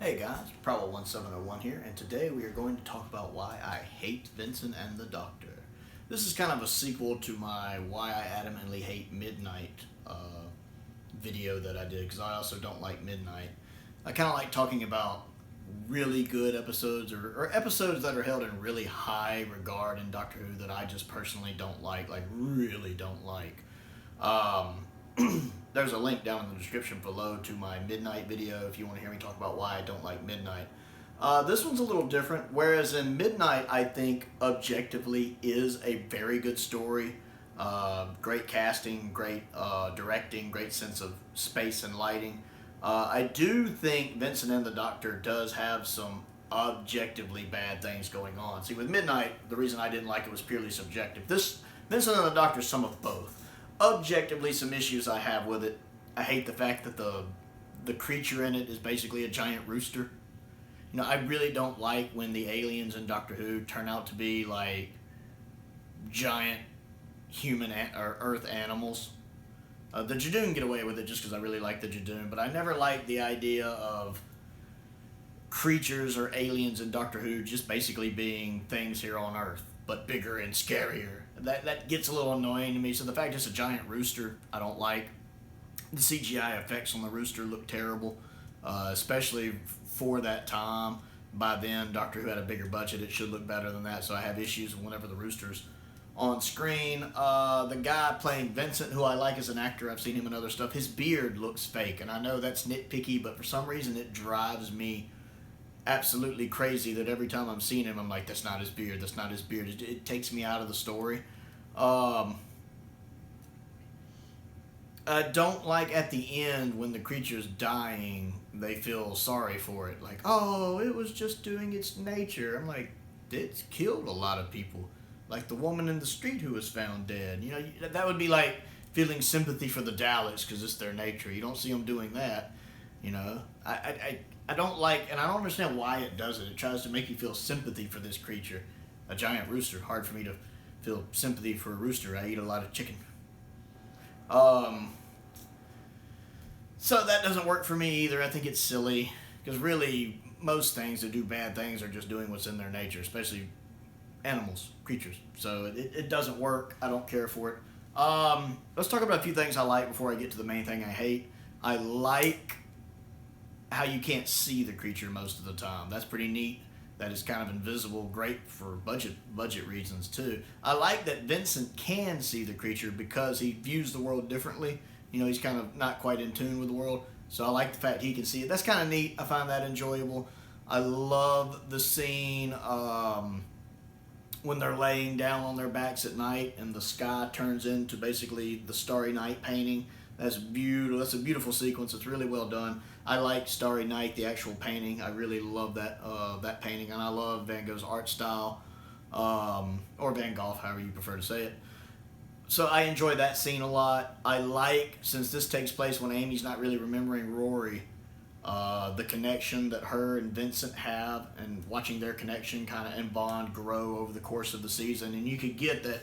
Hey guys, Prowl1701 here, and today we are going to talk about why I hate Vincent and the Doctor. This is kind of a sequel to my Why I Adamantly Hate Midnight video that I did, because I also don't like Midnight. I kind of like talking about really good episodes, or episodes that are held in really high regard in Doctor Who that I just personally don't like really don't like. There's a link down in the description below to my Midnight video if you want to hear me talk about why I don't like Midnight. This one's a little different, whereas in Midnight I think objectively is a very good story. Great casting, great directing, great sense of space and lighting. I do think Vincent and the Doctor does have some objectively bad things going on. See, with Midnight, the reason I didn't like it was purely subjective. This Vincent and the Doctor is some of both. Objectively, some issues I have with it. I hate the fact that the creature in it is basically a giant rooster. You know, I really don't like when the aliens in Doctor Who turn out to be like giant human or Earth animals. The Jadoon get away with it just because I really like the Jadoon, but I never liked the idea of creatures or aliens in Doctor Who just basically being things here on Earth, but bigger and scarier. That gets a little annoying to me. So the fact it's a giant rooster, I don't like. The CGI effects on the rooster look terrible, especially for that time. By then, Doctor Who had a bigger budget. It should look better than that, so I have issues whenever the rooster's on screen. The guy playing Vincent, who I like as an actor, I've seen him in other stuff, his beard looks fake, and I know that's nitpicky, but for some reason it drives me absolutely crazy that every time I'm seeing him, I'm like, that's not his beard, that's not his beard. It takes me out of the story. I don't like at the end when the creature's dying, they feel sorry for it. Like, oh, it was just doing its nature. I'm like, it's killed a lot of people. Like the woman in the street who was found dead. You know, that would be like feeling sympathy for the Daleks because it's their nature. You don't see them doing that. You know, I don't like, and I don't understand why it does it. It tries to make you feel sympathy for this creature. A giant rooster. Hard for me to feel sympathy for a rooster. I eat a lot of chicken. So that doesn't work for me either. I think it's silly. Because really, most things that do bad things are just doing what's in their nature. Especially animals, creatures. So it doesn't work. I don't care for it. Let's talk about a few things I like before I get to the main thing I hate. I like how you can't see the creature most of the time. That's pretty neat. That is kind of invisible. Great for budget reasons too. I like that Vincent can see the creature because he views the world differently. You know, he's kind of not quite in tune with the world. So I like the fact he can see it. That's kind of neat. I find that enjoyable. I love the scene when they're laying down on their backs at night and the sky turns into basically the Starry Night painting. That's beautiful. That's a beautiful sequence. It's really well done. I like Starry Night, the actual painting. I really love that painting, and I love Van Gogh's art style, or Van Gogh, however you prefer to say it. So I enjoy that scene a lot. I like, since this takes place when Amy's not really remembering Rory, the connection that her and Vincent have, and watching their connection kind of and bond grow over the course of the season. And you could get that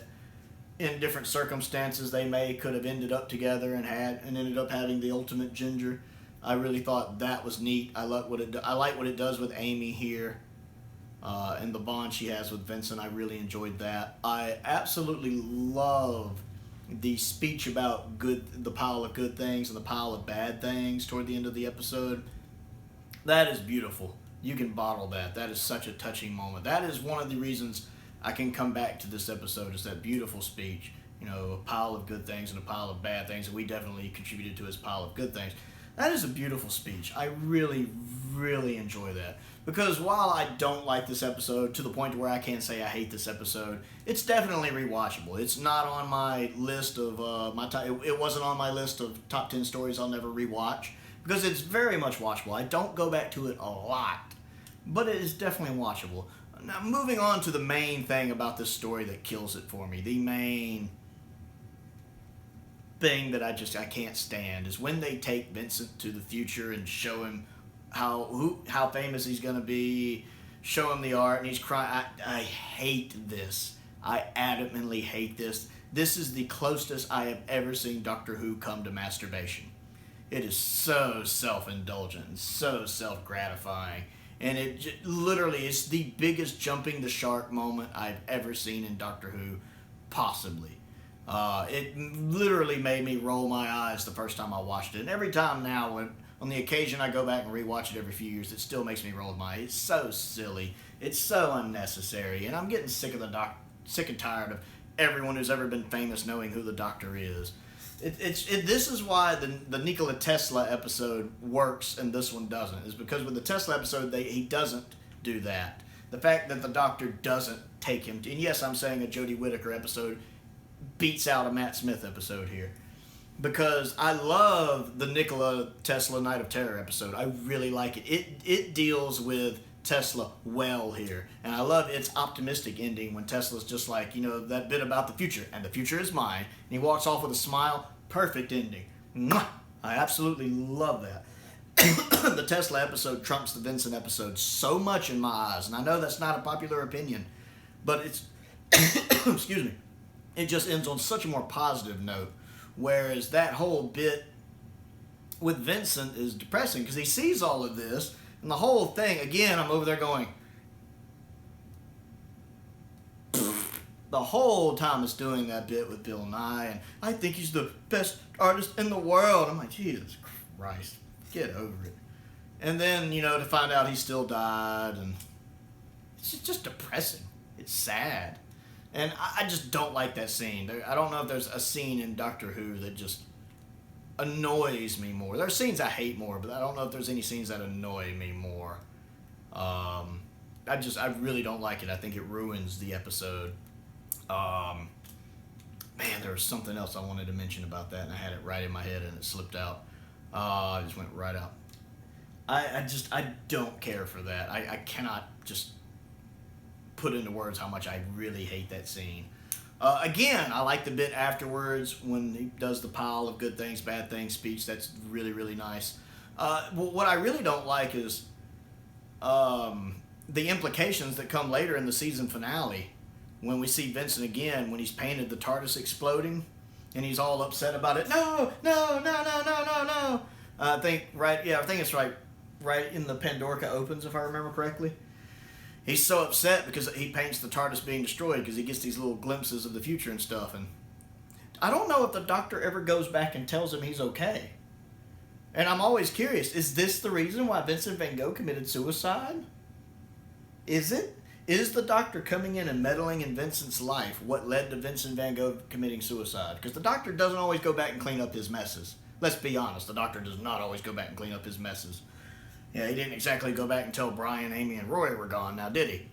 in different circumstances they could have ended up together and ended up having the ultimate ginger. I really thought that was neat. I like what it does with Amy here, and the bond she has with Vincent. I really enjoyed that. I absolutely love the speech about the pile of good things and the pile of bad things toward the end of the episode. That is beautiful. You can bottle that. That is such a touching moment. That is one of the reasons I can come back to this episode, is that beautiful speech. You know, a pile of good things and a pile of bad things, and we definitely contributed to his pile of good things. That is a beautiful speech. I really, really enjoy that. Because while I don't like this episode to the point where I can't say I hate this episode, it's definitely rewatchable. It's not on my list of it wasn't on my list of top 10 stories I'll never rewatch, because it's very much watchable. I don't go back to it a lot, but it is definitely watchable. Now, moving on to the main thing about this story that kills it for me, the main thing that I can't stand is when they take Vincent to the future and show him how famous he's gonna be, show him the art, and he's crying. I hate this. I adamantly hate this. This is the closest I have ever seen Doctor Who come to masturbation. It is so self-indulgent and so self-gratifying. And literally is the biggest jumping the shark moment I've ever seen in Doctor Who, possibly. It literally made me roll my eyes the first time I watched it. And every time now, on the occasion I go back and rewatch it every few years, it still makes me roll my eyes. It's so silly. It's so unnecessary. And I'm getting sick and tired of everyone who's ever been famous knowing who the Doctor is. This is why the Nikola Tesla episode works and this one doesn't. Is because with the Tesla episode, he doesn't do that. The fact that the Doctor doesn't take him to... And yes, I'm saying a Jodie Whittaker episode beats out a Matt Smith episode here. Because I love the Nikola Tesla Night of Terror episode. I really like it. It deals with Tesla well here. And I love its optimistic ending when Tesla's just like, that bit about the future. And the future is mine. And he walks off with a smile. Perfect ending. Mwah! I absolutely love that. The Tesla episode trumps the Vincent episode so much in my eyes. And I know that's not a popular opinion. But it's... excuse me. It just ends on such a more positive note. Whereas that whole bit with Vincent is depressing because he sees all of this and the whole thing, again, I'm over there going, the whole time it's doing that bit with Bill Nye and I think he's the best artist in the world. I'm like, Jesus Christ, get over it. And then, to find out he still died, and it's just depressing. It's sad. And I just don't like that scene. I don't know if there's a scene in Doctor Who that just annoys me more. There are scenes I hate more, but I don't know if there's any scenes that annoy me more. I really don't like it. I think it ruins the episode. Man, there was something else I wanted to mention about that, and I had it right in my head, and it slipped out. It just went right out. I don't care for that. I cannot just put into words how much I really hate that scene. Again, I like the bit afterwards when he does the pile of good things, bad things speech. That's really, really nice. What I really don't like is the implications that come later in the season finale when we see Vincent again when he's painted the TARDIS exploding and he's all upset about it. No. I think it's right in the Pandorica opens, if I remember correctly. He's so upset because he paints the TARDIS being destroyed because he gets these little glimpses of the future and stuff. And I don't know if the Doctor ever goes back and tells him he's okay. And I'm always curious, is this the reason why Vincent van Gogh committed suicide? Is it? Is the Doctor coming in and meddling in Vincent's life what led to Vincent van Gogh committing suicide? Because the Doctor doesn't always go back and clean up his messes. Let's be honest, the Doctor does not always go back and clean up his messes. Yeah, he didn't exactly go back and tell Brian, Amy, and Roy were gone, now did he?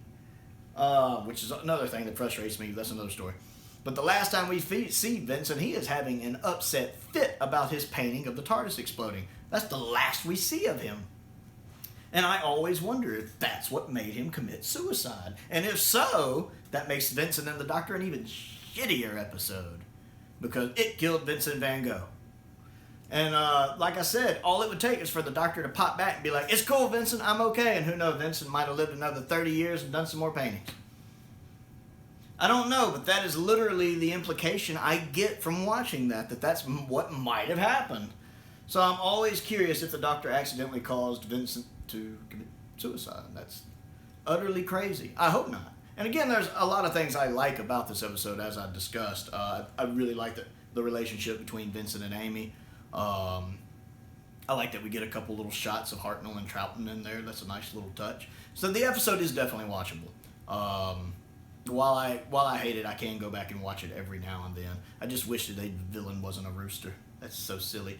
Which is another thing that frustrates me. That's another story. But the last time we see Vincent, he is having an upset fit about his painting of the TARDIS exploding. That's the last we see of him. And I always wonder if that's what made him commit suicide. And if so, that makes Vincent and the Doctor an even shittier episode. Because it killed Vincent van Gogh. And like I said, all it would take is for the Doctor to pop back and be like, it's cool, Vincent, I'm okay. And who knows, Vincent might have lived another 30 years and done some more paintings. I don't know, but that is literally the implication I get from watching that's what might have happened. So I'm always curious if the Doctor accidentally caused Vincent to commit suicide. That's utterly crazy. I hope not. And again, there's a lot of things I like about this episode, as I discussed. I really like the relationship between Vincent and Amy. I like that we get a couple little shots of Hartnell and Troughton in there. That's a nice little touch. So the episode is definitely watchable. While I hate it, I can go back and watch it every now and then. I just wish that the villain wasn't a rooster. That's so silly.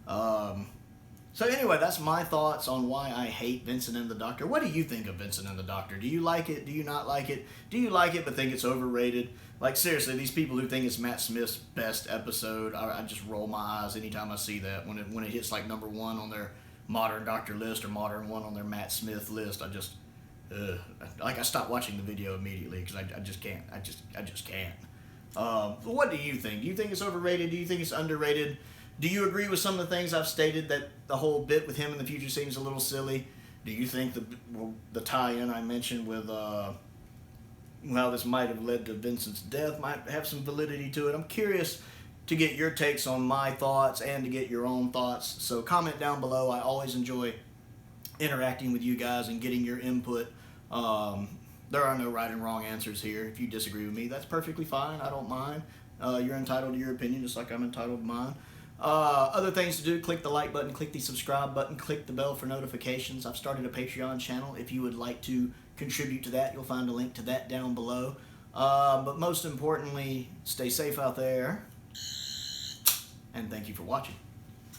So anyway, that's my thoughts on why I hate Vincent and the Doctor. What do you think of Vincent and the Doctor? Do you like it? Do you not like it? Do you like it but think it's overrated? Like, seriously, these people who think it's Matt Smith's best episode, I just roll my eyes anytime I see that. When it hits like number 1 on their Modern Doctor list or Modern 1 on their Matt Smith list, I just, I stop watching the video immediately because I just can't. I just can't. What do you think? Do you think it's overrated? Do you think it's underrated? Do you agree with some of the things I've stated, that the whole bit with him in the future seems a little silly? Do you think the tie-in I mentioned with how this might have led to Vincent's death might have some validity to it? I'm curious to get your takes on my thoughts and to get your own thoughts. So comment down below. I always enjoy interacting with you guys and getting your input. There are no right and wrong answers here. If you disagree with me, that's perfectly fine. I don't mind. You're entitled to your opinion just like I'm entitled to mine. Other things to do, click the like button, click the subscribe button, click the bell for notifications. I've started a Patreon channel. If you would like to contribute to that, you'll find a link to that down below. But most importantly, stay safe out there, and thank you for watching.